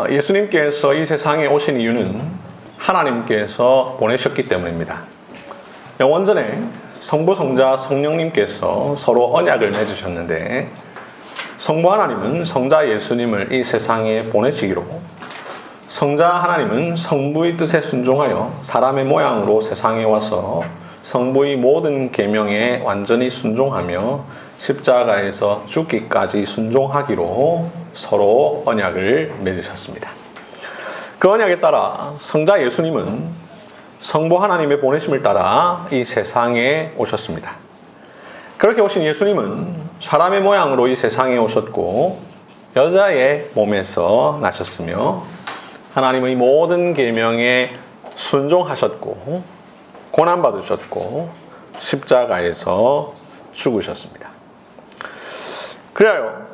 예수님께서 이 세상에 오신 이유는 하나님께서 보내셨기 때문입니다. 영원전에 성부, 성자, 성령님께서 서로 언약을 맺으셨는데 성부 하나님은 성자 예수님을 이 세상에 보내시기로 성자 하나님은 성부의 뜻에 순종하여 사람의 모양으로 세상에 와서 성부의 모든 계명에 완전히 순종하며 십자가에서 죽기까지 순종하기로 서로 언약을 맺으셨습니다. 그 언약에 따라 성자 예수님은 성부 하나님의 보내심을 따라 이 세상에 오셨습니다. 그렇게 오신 예수님은 사람의 모양으로 이 세상에 오셨고 여자의 몸에서 나셨으며 하나님의 모든 계명에 순종하셨고 고난받으셨고 십자가에서 죽으셨습니다. 그리하여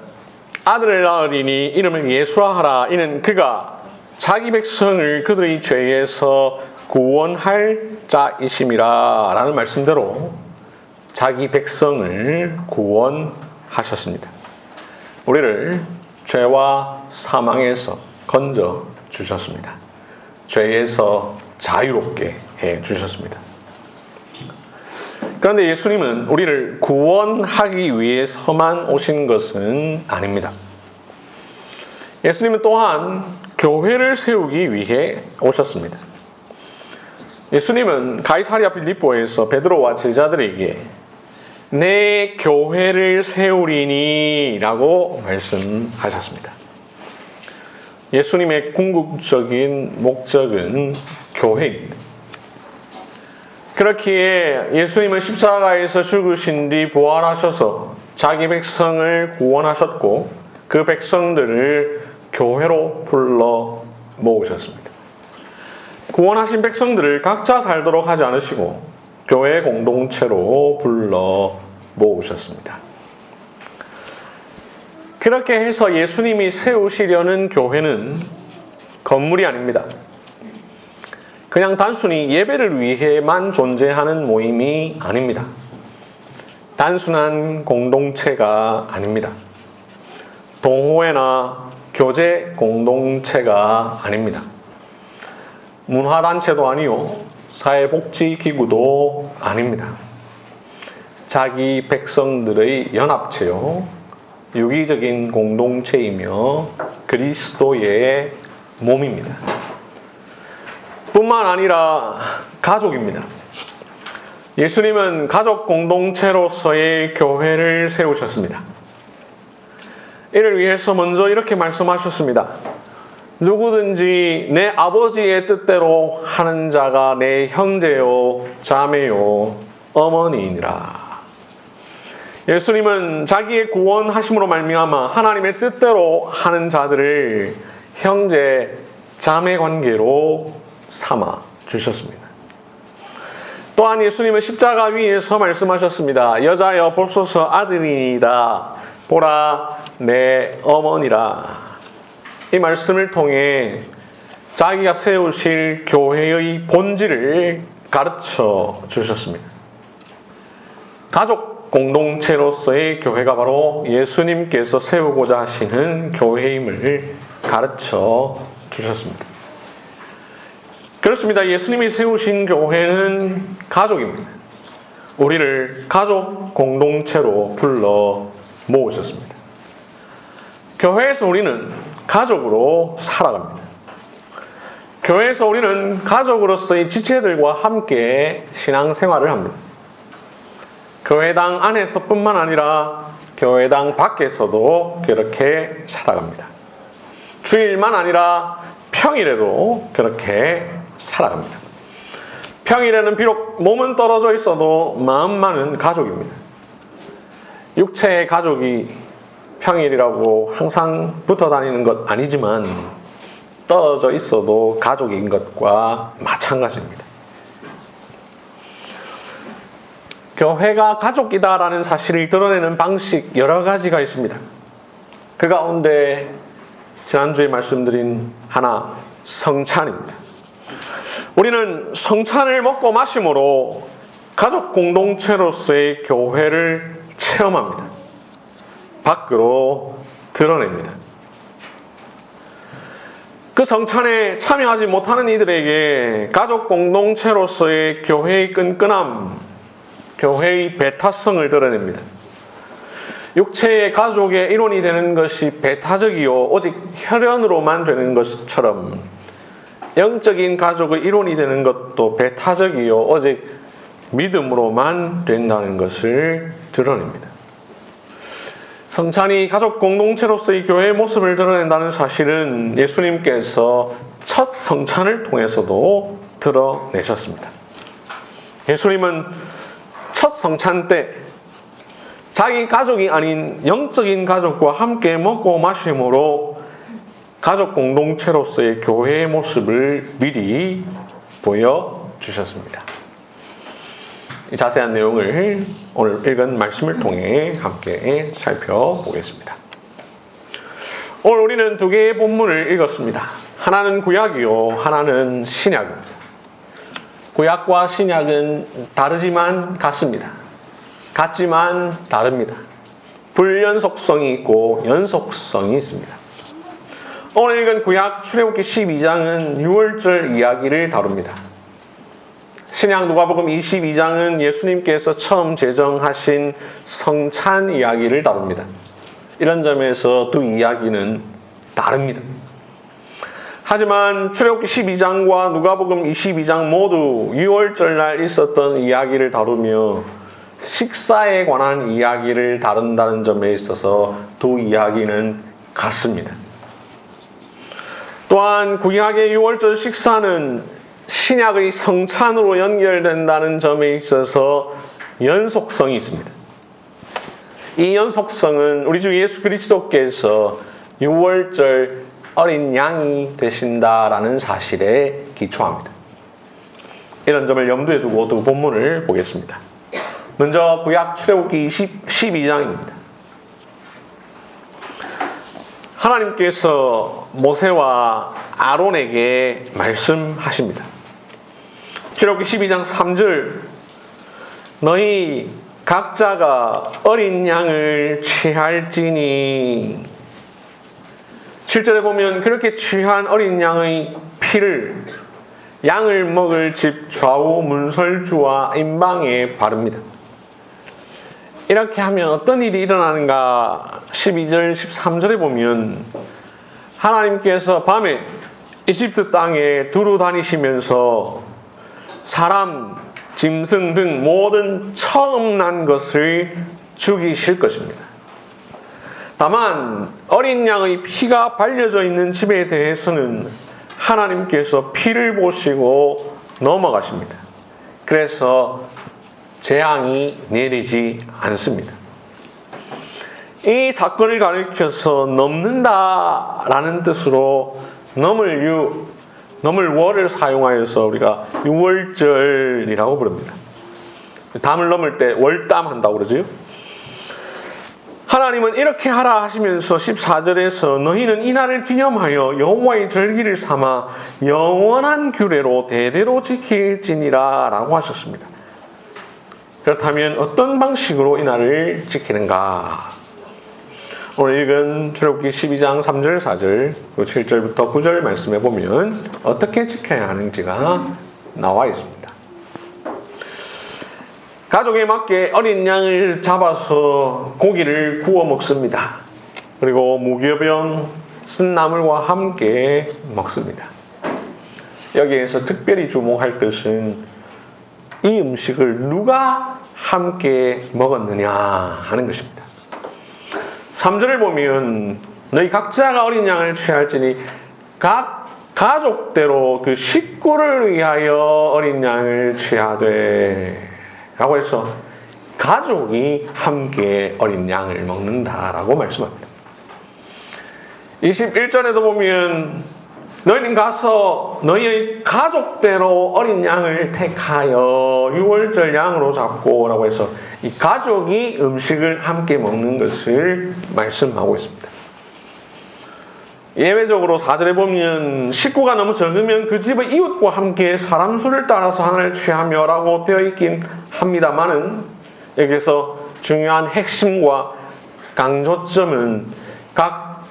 아들을 낳으리니 이름을 예수라 이는 그가 자기 백성을 그들의 죄에서 구원할 자이심이라 라는 말씀대로 자기 백성을 구원하셨습니다. 우리를 죄와 사망에서 건져 주셨습니다. 죄에서 자유롭게 해 주셨습니다. 그런데 예수님은 우리를 구원하기 위해서만 오신 것은 아닙니다. 예수님은 또한 교회를 세우기 위해 오셨습니다. 예수님은 가이사랴 빌립보에서 베드로와 제자들에게 내 교회를 세우리니 라고 말씀하셨습니다. 예수님의 궁극적인 목적은 교회입니다. 그렇기에 예수님은 십자가에서 죽으신 뒤 부활하셔서 자기 백성을 구원하셨고 그 백성들을 교회로 불러 모으셨습니다. 구원하신 백성들을 각자 살도록 하지 않으시고 교회 공동체로 불러 모으셨습니다. 그렇게 해서 예수님이 세우시려는 교회는 건물이 아닙니다. 그냥 단순히 예배를 위해만 존재하는 모임이 아닙니다. 단순한 공동체가 아닙니다. 동호회나 교제 공동체가 아닙니다. 문화단체도 아니요, 사회복지기구도 아닙니다. 자기 백성들의 연합체요, 유기적인 공동체이며 그리스도의 몸입니다. 뿐만 아니라 가족입니다. 예수님은 가족 공동체로서의 교회를 세우셨습니다. 이를 위해서 먼저 이렇게 말씀하셨습니다. 누구든지 내 아버지의 뜻대로 하는 자가 내 형제요, 자매요, 어머니이니라. 예수님은 자기의 구원하심으로 말미암아 하나님의 뜻대로 하는 자들을 형제, 자매 관계로 삼아 주셨습니다. 또한 예수님은 십자가 위에서 말씀하셨습니다. 여자여 보소서 아들이니이다. 보라 내 어머니라. 이 말씀을 통해 자기가 세우실 교회의 본질을 가르쳐 주셨습니다. 가족 공동체로서의 교회가 바로 예수님께서 세우고자 하시는 교회임을 가르쳐 주셨습니다. 그렇습니다. 예수님이 세우신 교회는 가족입니다. 우리를 가족 공동체로 불러 모으셨습니다. 교회에서 우리는 가족으로 살아갑니다. 교회에서 우리는 가족으로서의 지체들과 함께 신앙생활을 합니다. 교회당 안에서뿐만 아니라 교회당 밖에서도 그렇게 살아갑니다. 주일만 아니라 평일에도 그렇게 살아갑니다. 평일에는 비록 몸은 떨어져 있어도 마음만은 가족입니다. 육체의 가족이 평일이라고 항상 붙어 다니는 것 아니지만 떨어져 있어도 가족인 것과 마찬가지입니다. 교회가 가족이다라는 사실을 드러내는 방식 여러 가지가 있습니다. 그 가운데 지난주에 말씀드린 하나, 성찬입니다. 우리는 성찬을 먹고 마심으로 가족 공동체로서의 교회를 체험합니다. 밖으로 드러냅니다. 그 성찬에 참여하지 못하는 이들에게 가족 공동체로서의 교회의 끈끈함, 교회의 배타성을 드러냅니다. 육체의 가족의 일원이 되는 것이 배타적이요 오직 혈연으로만 되는 것처럼 영적인 가족의 일원이 되는 것도 배타적이요 오직 믿음으로만 된다는 것을 드러냅니다. 성찬이 가족 공동체로서의 교회의 모습을 드러낸다는 사실은 예수님께서 첫 성찬을 통해서도 드러내셨습니다. 예수님은 첫 성찬 때 자기 가족이 아닌 영적인 가족과 함께 먹고 마심으로 가족 공동체로서의 교회의 모습을 미리 보여주셨습니다. 이 자세한 내용을 오늘 읽은 말씀을 통해 함께 살펴보겠습니다. 오늘 우리는 두 개의 본문을 읽었습니다. 하나는 구약이요, 하나는 신약입니다. 구약과 신약은 다르지만 같습니다. 같지만 다릅니다. 불연속성이 있고 연속성이 있습니다. 오늘 읽은 구약 출애굽기 12장은 유월절 이야기를 다룹니다. 신약 누가복음 22장은 예수님께서 처음 제정하신 성찬 이야기를 다룹니다. 이런 점에서 두 이야기는 다릅니다. 하지만 출애굽기 12장과 누가복음 22장 모두 유월절날 있었던 이야기를 다루며 식사에 관한 이야기를 다룬다는 점에 있어서 두 이야기는 같습니다. 또한 구약의 유월절 식사는 신약의 성찬으로 연결된다는 점에 있어서 연속성이 있습니다. 이 연속성은 우리 주 예수 그리스도께서 유월절 어린 양이 되신다라는 사실에 기초합니다. 이런 점을 염두에 두고 두 본문을 보겠습니다. 먼저 구약 출애굽기 12장입니다. 하나님께서 모세와 아론에게 말씀하십니다. 출애굽기 12장 3절 너희 각자가 어린 양을 취할지니 7절에 보면 그렇게 취한 어린 양의 피를 양을 먹을 집 좌우 문설주와 임방에 바릅니다. 이렇게 하면 어떤 일이 일어나는가 12절 13절에 보면 하나님께서 밤에 이집트 땅에 두루 다니시면서 사람, 짐승 등 모든 처음 난 것을 죽이실 것입니다. 다만 어린 양의 피가 발려져 있는 집에 대해서는 하나님께서 피를 보시고 넘어가십니다. 그래서 재앙이 내리지 않습니다. 이 사건을 가리켜서 넘는다라는 뜻으로 넘을 월을 사용하여서 우리가 유월절이라고 부릅니다. 담을 넘을 때 월담 한다고 그러죠. 하나님은 이렇게 하라 하시면서 14절에서 너희는 이 날을 기념하여 여호와의 절기를 삼아 영원한 규례로 대대로 지킬지니라 라고 하셨습니다. 그렇다면 어떤 방식으로 이 날을 지키는가? 오늘 읽은 출애굽기 12장 3절, 4절, 그리고 7절부터 9절 말씀해 보면 어떻게 지켜야 하는지가 나와 있습니다. 가족에 맞게 어린 양을 잡아서 고기를 구워 먹습니다. 그리고 무교병 쓴 나물과 함께 먹습니다. 여기에서 특별히 주목할 것은 이 음식을 누가 함께 먹었느냐 하는 것입니다. 3절을 보면 너희 각자가 어린 양을 취할지니 각 가족대로 그 식구를 위하여 어린 양을 취하되 라고 해서 가족이 함께 어린 양을 먹는다라고 말씀합니다. 21절에도 보면 너희는 가서 너희의 가족대로 어린 양을 택하여 유월절 양으로 잡고 라고 해서 이 가족이 음식을 함께 먹는 것을 말씀하고 있습니다. 예외적으로 4절에 보면 식구가 너무 적으면 그 집의 이웃과 함께 사람 수를 따라서 하나를 취하며 라고 되어 있긴 합니다만은 여기서 중요한 핵심과 강조점은 각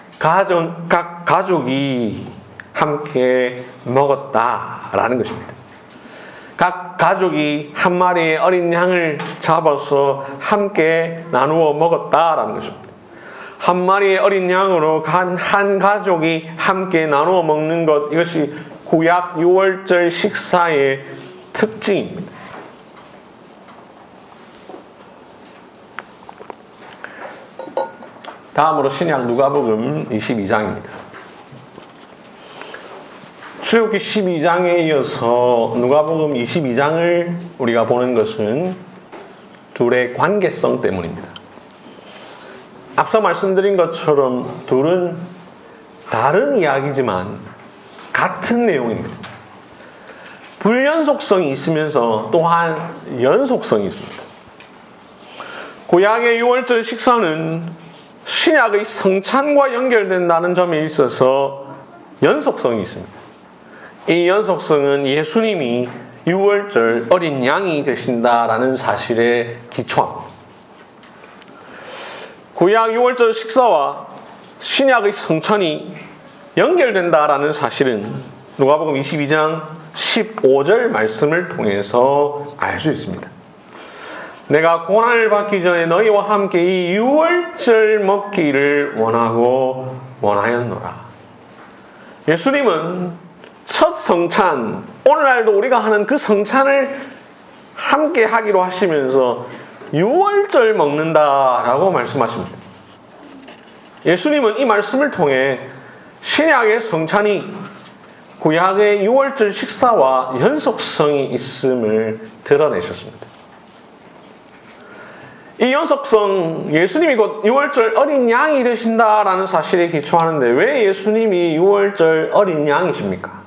가족이 함께 먹었다라는 것입니다. 각 가족이 한 마리의 어린 양을 잡아서 함께 나누어 먹었다라는 것입니다. 한 마리의 어린 양으로 한 가족이 함께 나누어 먹는 것, 이것이 구약 유월절 식사의 특징입니다. 다음으로 신약 누가복음 22장입니다. 출애굽기 12장에 이어서 누가복음 22장을 우리가 보는 것은 둘의 관계성 때문입니다. 앞서 말씀드린 것처럼 둘은 다른 이야기지만 같은 내용입니다. 불연속성이 있으면서 또한 연속성이 있습니다. 구약의 유월절 식사는 신약의 성찬과 연결된다는 점에 있어서 연속성이 있습니다. 이 연속성은 예수님이 유월절 어린 양이 되신다라는 사실에 기초합니다. 구약 유월절 식사와 신약의 성찬이 연결된다라는 사실은 누가복음 22장 15절 말씀을 통해서 알 수 있습니다. 내가 고난을 받기 전에 너희와 함께 이 유월절 먹기를 원하였노라. 예수님은 첫 성찬, 오늘날도 우리가 하는 그 성찬을 함께 하기로 하시면서 유월절 먹는다라고 말씀하십니다. 예수님은 이 말씀을 통해 신약의 성찬이 구약의 유월절 식사와 연속성이 있음을 드러내셨습니다. 이 연속성, 예수님이 곧 유월절 어린 양이 되신다라는 사실에 기초하는데 왜 예수님이 유월절 어린 양이십니까?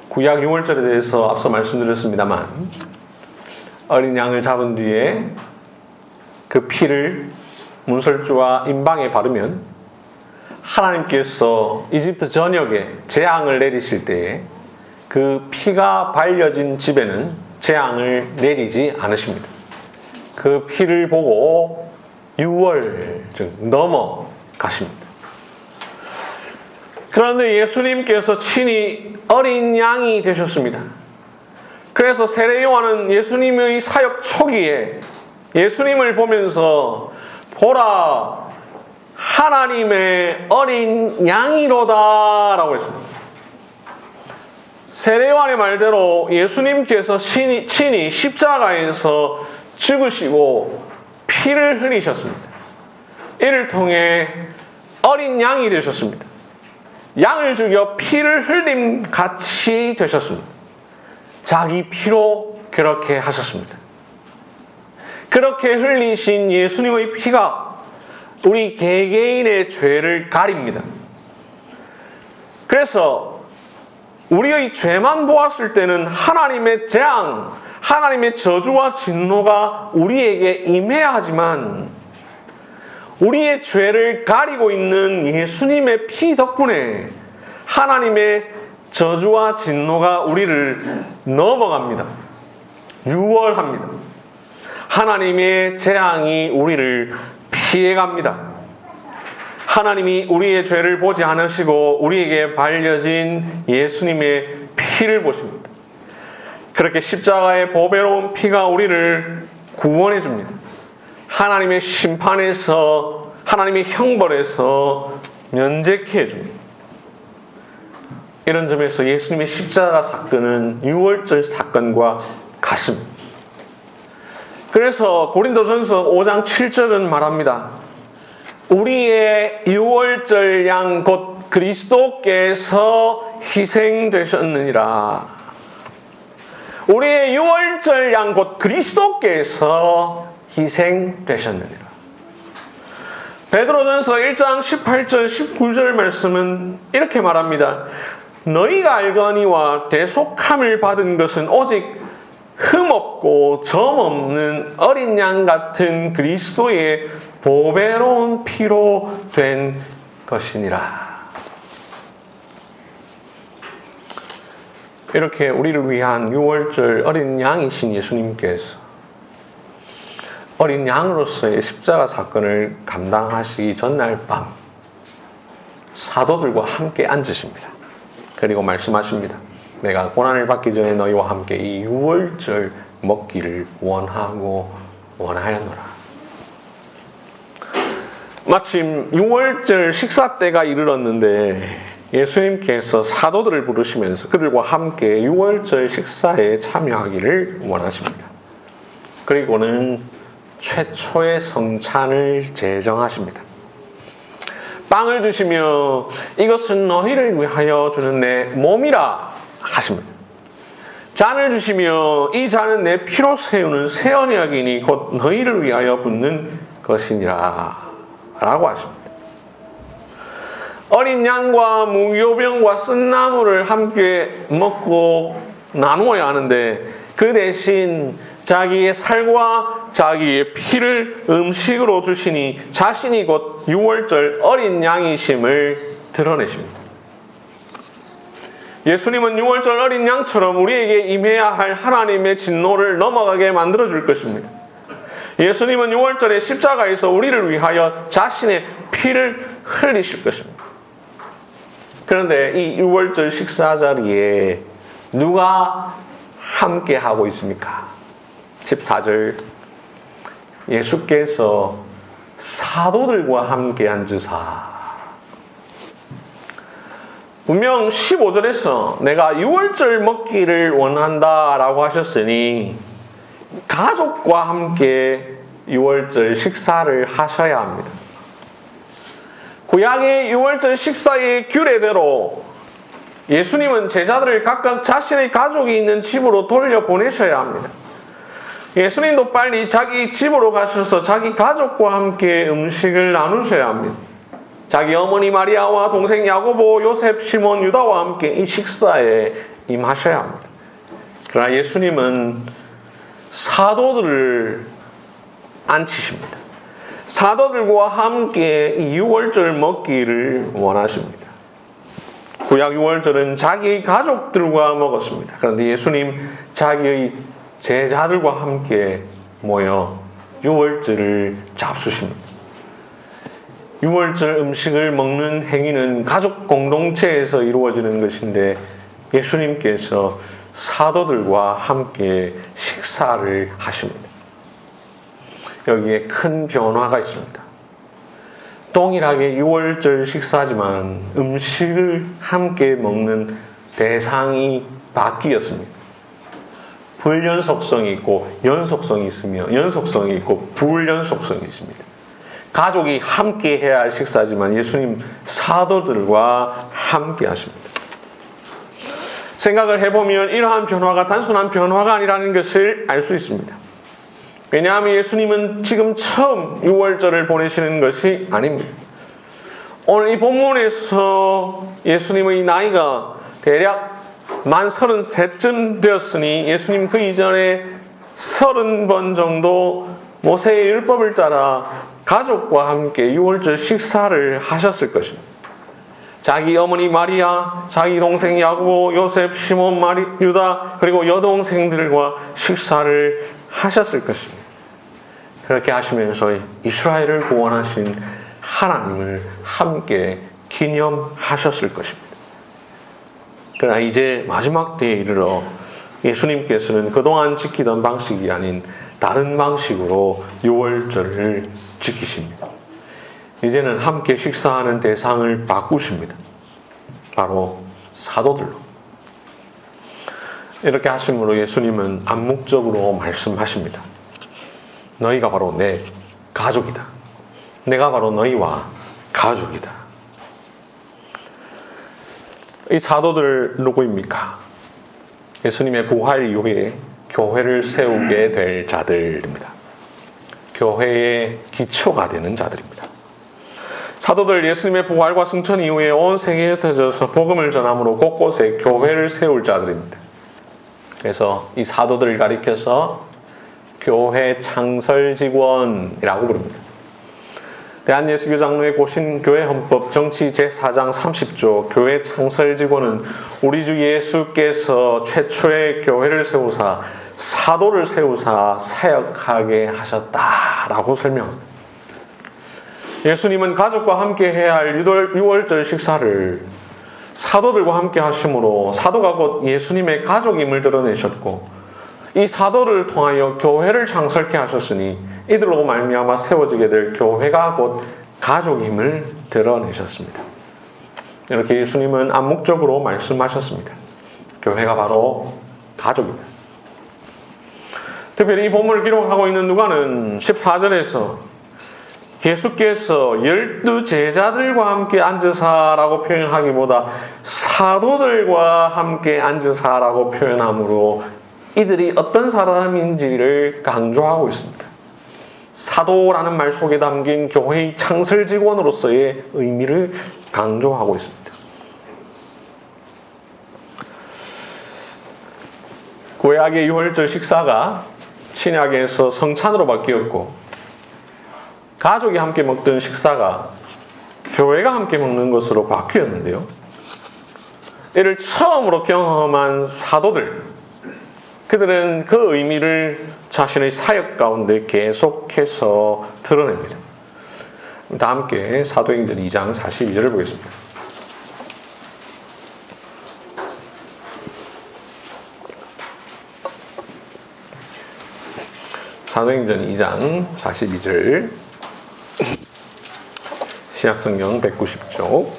구약 유월절에 대해서 앞서 말씀드렸습니다만 어린 양을 잡은 뒤에 그 피를 문설주와 임방에 바르면 하나님께서 이집트 전역에 재앙을 내리실 때에 그 피가 발려진 집에는 재앙을 내리지 않으십니다. 그 피를 보고 유월, 즉 넘어가십니다. 그런데 예수님께서 친히 어린 양이 되셨습니다. 그래서 세례 요한은 예수님의 사역 초기에 예수님을 보면서 보라, 하나님의 어린 양이로다 라고 했습니다. 세례 요한의 말대로 예수님께서 친히 십자가에서 죽으시고 피를 흘리셨습니다. 이를 통해 어린 양이 되셨습니다. 양을 죽여 피를 흘림 같이 되셨습니다. 자기 피로 그렇게 하셨습니다. 그렇게 흘리신 예수님의 피가 우리 개개인의 죄를 가립니다. 그래서 우리의 죄만 보았을 때는 하나님의 재앙, 하나님의 저주와 진노가 우리에게 임해야 하지만 우리의 죄를 가리고 있는 예수님의 피 덕분에 하나님의 저주와 진노가 우리를 넘어갑니다. 유월합니다. 하나님의 재앙이 우리를 피해갑니다. 하나님이 우리의 죄를 보지 않으시고 우리에게 발려진 예수님의 피를 보십니다. 그렇게 십자가의 보배로운 피가 우리를 구원해 줍니다. 하나님의 심판에서, 하나님의 형벌에서 면제케 해줍니다. 이런 점에서 예수님의 십자가 사건은 유월절 사건과 같습니다. 그래서 고린도전서 5장 7절은 말합니다. 우리의 유월절 양 곧 그리스도께서 희생되셨느니라. 우리의 유월절 양 곧 그리스도께서 희생되셨느니라. 베드로전서 1장 18절 19절 말씀은 이렇게 말합니다. 너희가 알거니와 대속함을 받은 것은 오직 흠없고 점없는 어린 양 같은 그리스도의 보배로운 피로 된 것이니라. 이렇게 우리를 위한 유월절 어린 양이신 예수님께서 어린 양으로서의 십자가 사건을 감당하시기 전날 밤 사도들과 함께 앉으십니다. 그리고 말씀하십니다. 내가 고난을 받기 전에 너희와 함께 이 유월절 먹기를 원하였노라. 마침 유월절 식사 때가 이르렀는데 예수님께서 사도들을 부르시면서 그들과 함께 유월절 식사에 참여하기를 원하십니다. 그리고는 최초의 성찬을 제정하십니다. 빵을 주시며 이것은 너희를 위하여 주는 내 몸이라 하십니다. 잔을 주시며 이 잔은 내 피로 세우는 새 언약이니 곧 너희를 위하여 붓는 것이니라 라고 하십니다. 어린 양과 무교병과 쓴나물을 함께 먹고 나누어야 하는데 그 대신 자기의 살과 자기의 피를 음식으로 주시니 자신이 곧 유월절 어린 양이심을 드러내십니다. 예수님은 유월절 어린 양처럼 우리에게 임해야 할 하나님의 진노를 넘어가게 만들어줄 것입니다. 예수님은 유월절에 십자가에서 우리를 위하여 자신의 피를 흘리실 것입니다. 그런데 이 유월절 식사 자리에 누가 함께 하고 있습니까? 14절 예수께서 사도들과 함께 앉으사. 분명 15절에서 내가 유월절 먹기를 원한다라고 하셨으니 가족과 함께 유월절 식사를 하셔야 합니다. 구약의 유월절 식사의 규례대로 예수님은 제자들을 각각 자신의 가족이 있는 집으로 돌려보내셔야 합니다. 예수님도 빨리 자기 집으로 가셔서 자기 가족과 함께 음식을 나누셔야 합니다. 자기 어머니 마리아와 동생 야고보, 요셉, 시몬, 유다와 함께 이 식사에 임하셔야 합니다. 그러나 예수님은 사도들을 앉히십니다. 사도들과 함께 이 유월절 먹기를 원하십니다. 구약 유월절은 자기 가족들과 먹었습니다. 그런데 예수님 자기의 제자들과 함께 모여 유월절을 잡수십니다. 유월절 음식을 먹는 행위는 가족 공동체에서 이루어지는 것인데 예수님께서 사도들과 함께 식사를 하십니다. 여기에 큰 변화가 있습니다. 동일하게 유월절 식사지만 음식을 함께 먹는 대상이 바뀌었습니다. 불연속성이 있고 연속성이 있으며 연속성이 있고 불연속성이 있습니다. 가족이 함께 해야 할 식사지만 예수님 사도들과 함께 하십니다. 생각을 해보면 이러한 변화가 단순한 변화가 아니라는 것을 알 수 있습니다. 왜냐하면 예수님은 지금 처음 유월절을 보내시는 것이 아닙니다. 오늘 이 본문에서 예수님의 나이가 대략 만 33쯤 되었으니 예수님 그 이전에 30번 정도 모세의 율법을 따라 가족과 함께 유월절 식사를 하셨을 것입니다. 자기 어머니 마리아, 자기 동생 야고보, 요셉, 시몬, 유다 그리고 여동생들과 식사를 하셨을 것입니다. 그렇게 하시면서 이스라엘을 구원하신 하나님을 함께 기념하셨을 것입니다. 그러나 이제 마지막 때에 이르러 예수님께서는 그동안 지키던 방식이 아닌 다른 방식으로 유월절을 지키십니다. 이제는 함께 식사하는 대상을 바꾸십니다. 바로 사도들로. 이렇게 하심으로 예수님은 암묵적으로 말씀하십니다. 너희가 바로 내 가족이다. 내가 바로 너희와 가족이다. 이 사도들 누구입니까? 예수님의 부활 이후에 교회를 세우게 될 자들입니다. 교회의 기초가 되는 자들입니다. 사도들 예수님의 부활과 승천 이후에 온 세계에 흩어져서 복음을 전함으로 곳곳에 교회를 세울 자들입니다. 그래서 이 사도들을 가리켜서 교회 창설 직원이라고 부릅니다. 대한예수교장로의 고신교회 헌법 정치 제4장 30조 교회 창설 직원은 우리 주 예수께서 최초의 교회를 세우사 사도를 세우사 사역하게 하셨다라고 설명합니다. 예수님은 가족과 함께 해야 할 유월절 식사를 사도들과 함께 하심으로 사도가 곧 예수님의 가족임을 드러내셨고, 이 사도를 통하여 교회를 창설케 하셨으니 이들로 말미암아 세워지게 될 교회가 곧 가족임을 드러내셨습니다. 이렇게 예수님은 암묵적으로 말씀하셨습니다. 교회가 바로 가족이다. 특별히 이 본문을 기록하고 있는 누가는 14절에서 예수께서 12 제자들과 함께 앉으사라고 표현하기보다 사도들과 함께 앉으사라고 표현하므로 이들이 어떤 사람인지를 강조하고 있습니다. 사도라는 말 속에 담긴 교회의 창설 직원으로서의 의미를 강조하고 있습니다. 구약의 유월절 식사가 신약에서 성찬으로 바뀌었고, 가족이 함께 먹던 식사가 교회가 함께 먹는 것으로 바뀌었는데요. 이를 처음으로 경험한 사도들, 그들은 그 의미를 자신의 사역 가운데 계속해서 드러냅니다. 다 함께 사도행전 2장 42절을 보겠습니다. 사도행전 2장 42절, 신약성경 190쪽.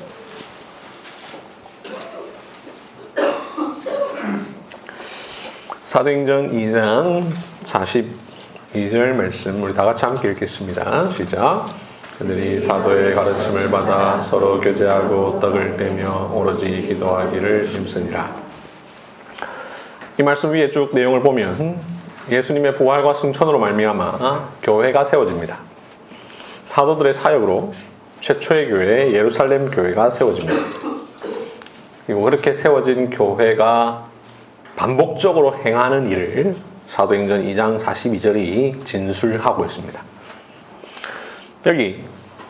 사도행전 2장 42절 말씀 우리 다 같이 함께 읽겠습니다. 시작. 그들이 사도의 가르침을 받아 서로 교제하고 떡을 떼며 오로지 기도하기를 힘쓰니라. 이 말씀 위에 쭉 내용을 보면 예수님의 부활과 승천으로 말미암아 교회가 세워집니다. 사도들의 사역으로 최초의 교회 예루살렘 교회가 세워집니다. 그리고 그렇게 세워진 교회가 반복적으로 행하는 일을 사도행전 2장 42절이 진술하고 있습니다. 여기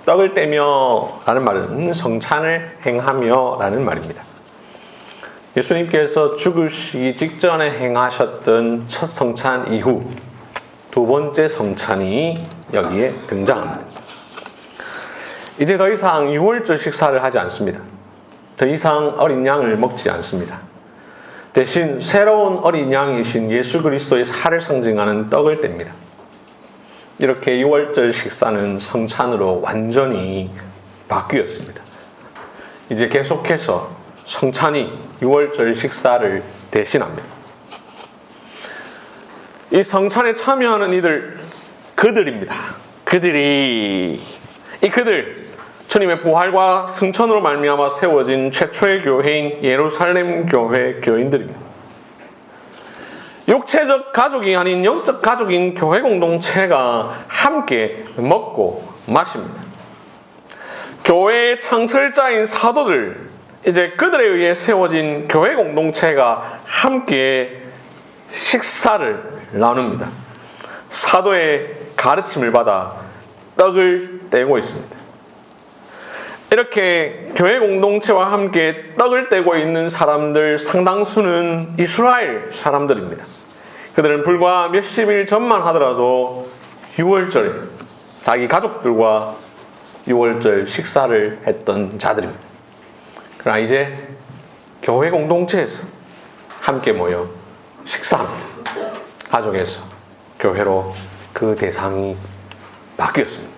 떡을 떼며 라는 말은 성찬을 행하며 라는 말입니다. 예수님께서 죽으시기 직전에 행하셨던 첫 성찬 이후 두 번째 성찬이 여기에 등장합니다. 이제 더 이상 유월절 식사를 하지 않습니다. 더 이상 어린 양을 먹지 않습니다. 대신 새로운 어린 양이신 예수 그리스도의 살을 상징하는 떡을 뗍니다. 이렇게 유월절 식사는 성찬으로 완전히 바뀌었습니다. 이제 계속해서 성찬이 유월절 식사를 대신합니다. 이 성찬에 참여하는 그들입니다. 그들, 주님의 부활과 승천으로 말미암아 세워진 최초의 교회인 예루살렘 교회 교인들입니다. 육체적 가족이 아닌 영적 가족인 교회 공동체가 함께 먹고 마십니다. 교회의 창설자인 사도들, 이제 그들에 의해 세워진 교회 공동체가 함께 식사를 나눕니다. 사도의 가르침을 받아 떡을 떼고 있습니다. 이렇게 교회 공동체와 함께 떡을 떼고 있는 사람들 상당수는 이스라엘 사람들입니다. 그들은 불과 몇십 일 전만 하더라도 유월절에 자기 가족들과 유월절 식사를 했던 자들입니다. 그러나 이제 교회 공동체에서 함께 모여 식사합니다. 가족에서 교회로 그 대상이 바뀌었습니다.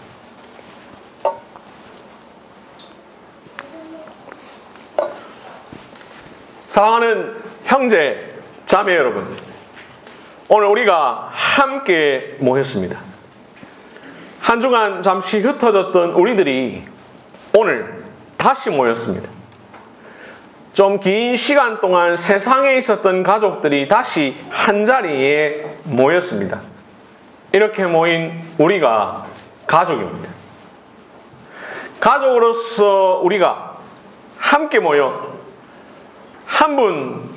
사랑하는 형제, 자매 여러분, 오늘 우리가 함께 모였습니다. 한 주간 잠시 흩어졌던 우리들이 오늘 다시 모였습니다. 좀 긴 시간 동안 세상에 있었던 가족들이 다시 한자리에 모였습니다. 이렇게 모인 우리가 가족입니다. 가족으로서 우리가 함께 모여 한 분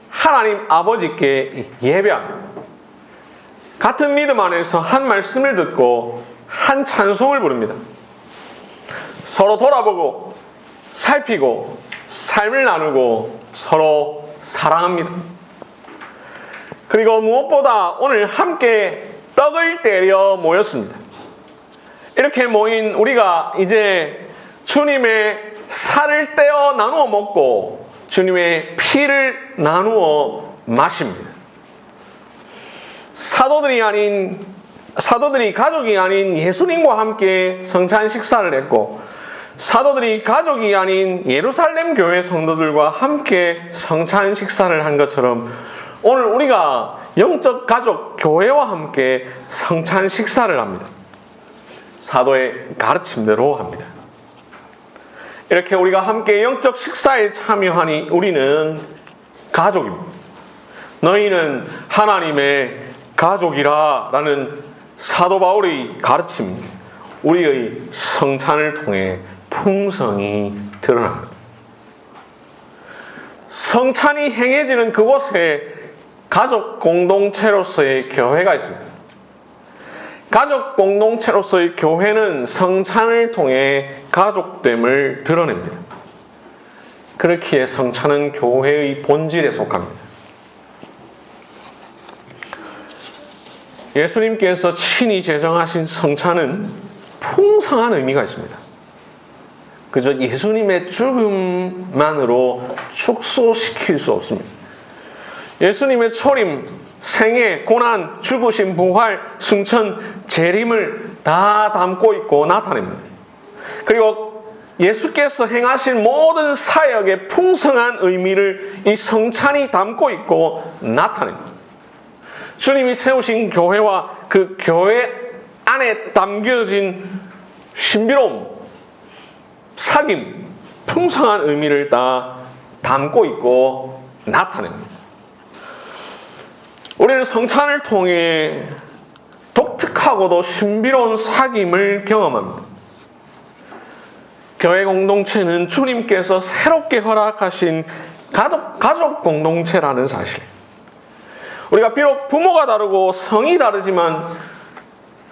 하나님 아버지께 예배합니다. 같은 믿음 안에서 한 말씀을 듣고 한 찬송을 부릅니다. 서로 돌아보고 살피고 삶을 나누고 서로 사랑합니다. 그리고 무엇보다 오늘 함께 떡을 떼려 모였습니다. 이렇게 모인 우리가 이제 주님의 살을 떼어 나누어 먹고 주님의 피를 나누어 마십니다. 사도들이 가족이 아닌 예수님과 함께 성찬 식사를 했고, 사도들이 가족이 아닌 예루살렘 교회 성도들과 함께 성찬 식사를 한 것처럼 오늘 우리가 영적 가족 교회와 함께 성찬 식사를 합니다. 사도의 가르침대로 합니다. 이렇게 우리가 함께 영적 식사에 참여하니 우리는 가족입니다. 너희는 하나님의 가족이라 라는 사도 바울의 가르침, 우리의 성찬을 통해 풍성히 드러납니다. 성찬이 행해지는 그곳에 가족 공동체로서의 교회가 있습니다. 가족 공동체로서의 교회는 성찬을 통해 가족됨을 드러냅니다. 그렇기에 성찬은 교회의 본질에 속합니다. 예수님께서 친히 제정하신 성찬은 풍성한 의미가 있습니다. 그저 예수님의 죽음만으로 축소시킬 수 없습니다. 예수님의 초림, 생애, 고난, 죽으심, 부활, 승천, 재림을 다 담고 있고 나타냅니다. 그리고 예수께서 행하신 모든 사역의 풍성한 의미를 이 성찬이 담고 있고 나타냅니다. 주님이 세우신 교회와 그 교회 안에 담겨진 신비로움, 사귐, 풍성한 의미를 다 담고 있고 나타냅니다. 우리는 성찬을 통해 독특하고도 신비로운 사귐을 경험합니다. 교회 공동체는 주님께서 새롭게 허락하신 가족 공동체라는 사실. 우리가 비록 부모가 다르고 성이 다르지만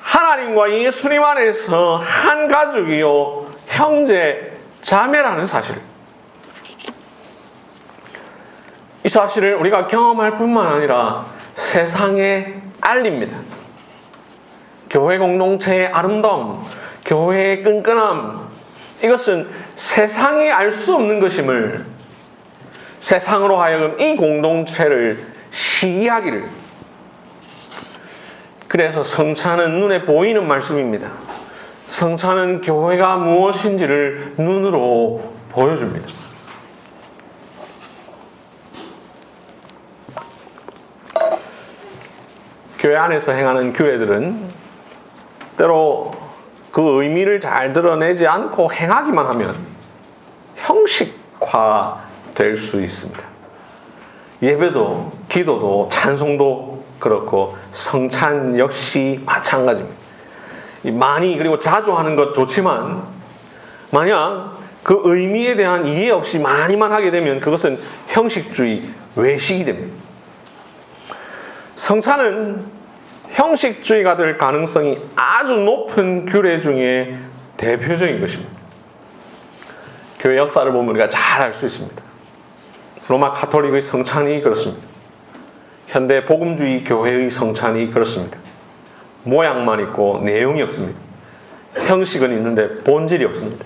하나님과 예수님 안에서 한 가족이요 형제, 자매라는 사실. 이 사실을 우리가 경험할 뿐만 아니라 세상에 알립니다. 교회 공동체의 아름다움, 교회의 끈끈함, 이것은 세상이 알 수 없는 것임을 세상으로 하여금 이 공동체를 시기하기를. 그래서 성찬은 눈에 보이는 말씀입니다. 성찬은 교회가 무엇인지를 눈으로 보여줍니다. 교회 안에서 행하는 교회들은 때로 그 의미를 잘 드러내지 않고 행하기만 하면 형식화 될 수 있습니다. 예배도, 기도도, 찬송도 그렇고 성찬 역시 마찬가지입니다. 많이 그리고 자주 하는 것 좋지만 만약 그 의미에 대한 이해 없이 많이만 하게 되면 그것은 형식주의, 외식이 됩니다. 성찬은 형식주의가 될 가능성이 아주 높은 규례 중에 대표적인 것입니다. 교회 역사를 보면 우리가 잘 알 수 있습니다. 로마 가톨릭의 성찬이 그렇습니다. 현대 복음주의 교회의 성찬이 그렇습니다. 모양만 있고 내용이 없습니다. 형식은 있는데 본질이 없습니다.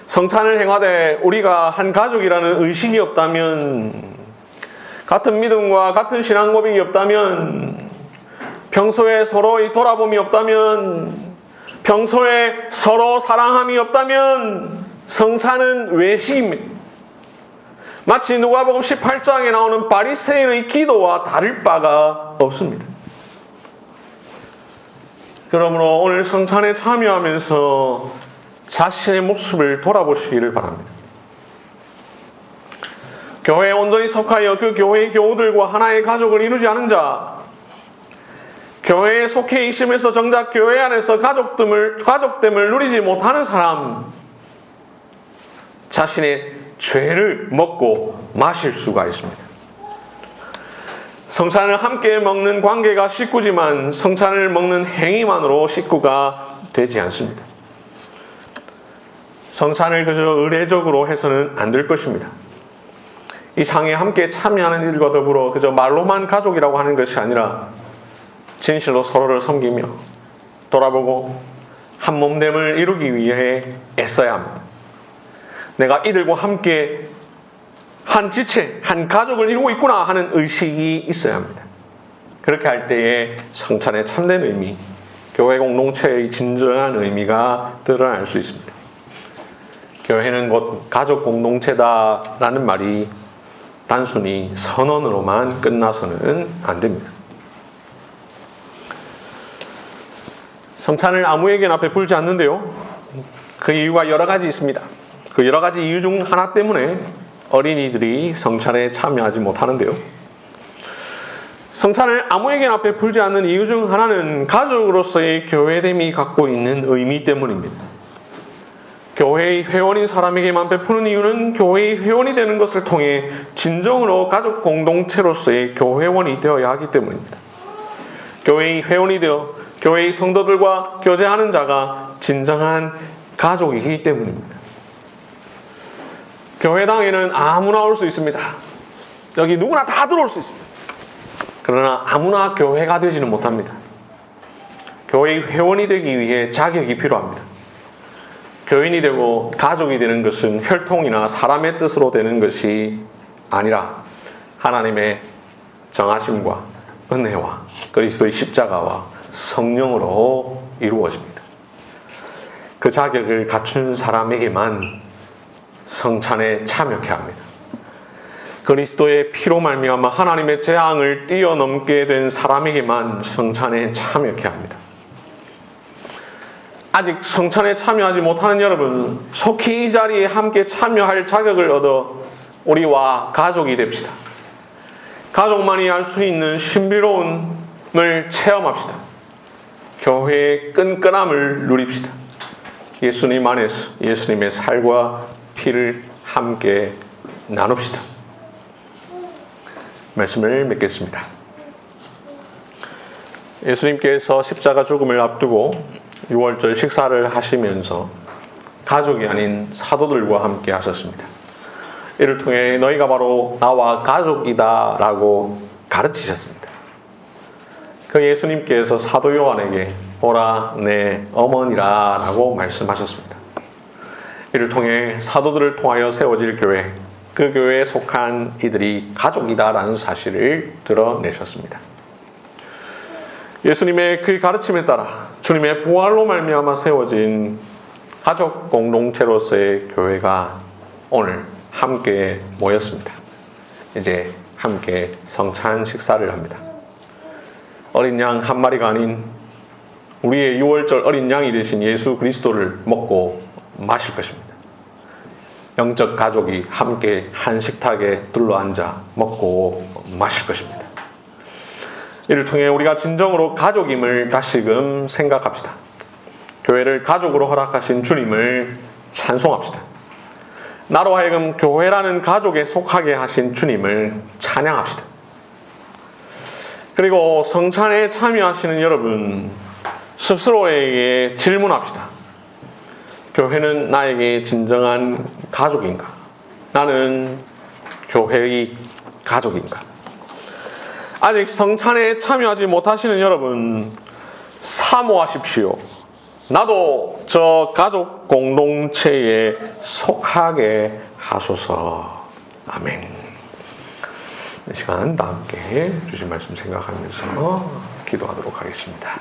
성찬을 행하되 우리가 한 가족이라는 의식이 없다면, 같은 믿음과 같은 신앙 고백이 없다면, 평소에 서로의 돌아봄이 없다면, 평소에 서로 사랑함이 없다면 성찬은 외식입니다. 마치 누가복음 18장에 나오는 바리새인의 기도와 다를 바가 없습니다. 그러므로 오늘 성찬에 참여하면서 자신의 모습을 돌아보시기를 바랍니다. 교회에 온전히 속하여 그 교회의 교우들과 하나의 가족을 이루지 않은 자, 교회에 속해 있으면서 정작 교회 안에서 가족됨을 누리지 못하는 사람, 자신의 죄를 먹고 마실 수가 있습니다. 성찬을 함께 먹는 관계가 식구지만 성찬을 먹는 행위만으로 식구가 되지 않습니다. 성찬을 그저 의례적으로 해서는 안 될 것입니다. 이 상에 함께 참여하는 일과 더불어 그저 말로만 가족이라고 하는 것이 아니라 진실로 서로를 섬기며 돌아보고 한 몸됨을 이루기 위해 애써야 합니다. 내가 이들과 함께 한 지체, 한 가족을 이루고 있구나 하는 의식이 있어야 합니다. 그렇게 할 때에 성찬의 참된 의미, 교회 공동체의 진정한 의미가 드러날 수 있습니다. 교회는 곧 가족 공동체다라는 말이 단순히 선언으로만 끝나서는 안 됩니다. 성찬을 아무에게나 베풀지 않는데요. 그 이유가 여러 가지 있습니다. 그 여러 가지 이유 중 하나 때문에 어린이들이 성찬에 참여하지 못하는데요. 성찬을 아무에게나 베풀지 않는 이유 중 하나는 가족으로서의 교회됨이 갖고 있는 의미 때문입니다. 교회의 회원인 사람에게만 베푸는 이유는 교회의 회원이 되는 것을 통해 진정으로 가족 공동체로서의 교회원이 되어야 하기 때문입니다. 교회의 회원이 되어 교회의 성도들과 교제하는 자가 진정한 가족이기 때문입니다. 교회당에는 아무나 올 수 있습니다. 여기 누구나 다 들어올 수 있습니다. 그러나 아무나 교회가 되지는 못합니다. 교회의 회원이 되기 위해 자격이 필요합니다. 교인이 되고 가족이 되는 것은 혈통이나 사람의 뜻으로 되는 것이 아니라 하나님의 정하심과 은혜와 그리스도의 십자가와 성령으로 이루어집니다. 그 자격을 갖춘 사람에게만 성찬에 참여케 합니다. 그리스도의 피로 말미암아 하나님의 재앙을 뛰어넘게 된 사람에게만 성찬에 참여케 합니다. 아직 성찬에 참여하지 못하는 여러분, 속히 이 자리에 함께 참여할 자격을 얻어 우리와 가족이 됩시다. 가족만이 알 수 있는 신비로움을 체험합시다. 교회의 끈끈함을 누립시다. 예수님 안에서 예수님의 살과 피를 함께 나눕시다. 말씀을 맺겠습니다. 예수님께서 십자가 죽음을 앞두고 6월절 식사를 하시면서 가족이 아닌 사도들과 함께 하셨습니다. 이를 통해 너희가 바로 나와 가족이다 라고 가르치셨습니다. 그 예수님께서 사도 요한에게 보라 내 어머니라 라고 말씀하셨습니다. 이를 통해 사도들을 통하여 세워질 교회, 그 교회에 속한 이들이 가족이다 라는 사실을 드러내셨습니다. 예수님의 그 가르침에 따라 주님의 부활로 말미암아 세워진 가족 공동체로서의 교회가 오늘 함께 모였습니다. 이제 함께 성찬 식사를 합니다. 어린 양 한 마리가 아닌 우리의 6월절 어린 양이 되신 예수 그리스도를 먹고 마실 것입니다. 영적 가족이 함께 한 식탁에 둘러앉아 먹고 마실 것입니다. 이를 통해 우리가 진정으로 가족임을 다시금 생각합시다. 교회를 가족으로 허락하신 주님을 찬송합시다. 나로 하여금 교회라는 가족에 속하게 하신 주님을 찬양합시다. 그리고 성찬에 참여하시는 여러분 스스로에게 질문합시다. 교회는 나에게 진정한 가족인가? 나는 교회의 가족인가? 아직 성찬에 참여하지 못하시는 여러분 사모하십시오. 나도 저 가족 공동체에 속하게 하소서. 아멘. 이 시간 다 함께 주신 말씀 생각하면서 기도하도록 하겠습니다.